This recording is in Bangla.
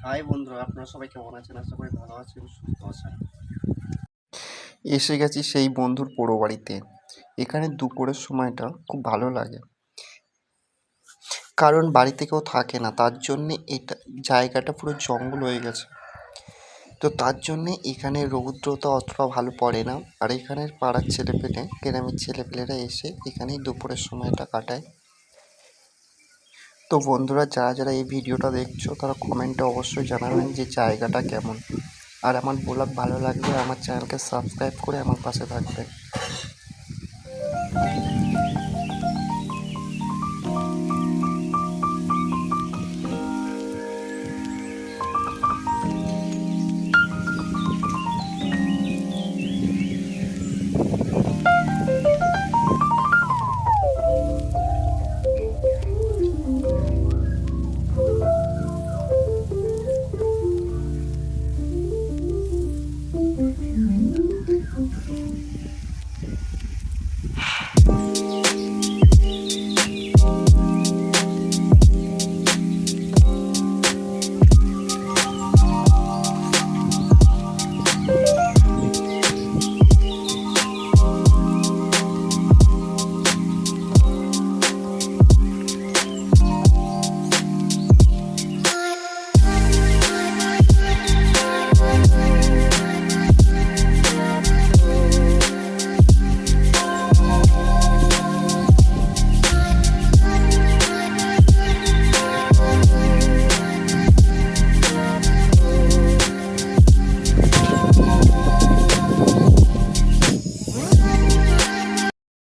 হাই বন্ধুরা, আপনারা সবাই কেমন আছেন? আশা করি ভালো আছেন, সুস্থ আছেন। এসে গেছি সেই বন্ধুর পোড়ো বাড়িতে। এখানে দুপুরের সময়টা খুব ভালো লাগে, কারণ বাড়িতে কেউ থাকে না, তার জন্যে এটা জায়গাটা পুরো জঙ্গল হয়ে গেছে। তো তার জন্যে এখানে রৌদ্রটা অতটা ভালো পড়ে না, আর এখানের পাড়ার ছেলেপেলে গ্রামের ছেলেপেলেরা এসে এখানেই দুপুরের সময়টা কাটায়। তো বন্ধুরা, যারা যারা এই ভিডিওটা দেখছো তারা কমেন্টে অবশ্যই জানাবেন যে জায়গাটা কেমন। আর আমার ব্লগ ভালো লাগলে আমার চ্যানেলকে সাবস্ক্রাইব করে আমার পাশে থাকবেন।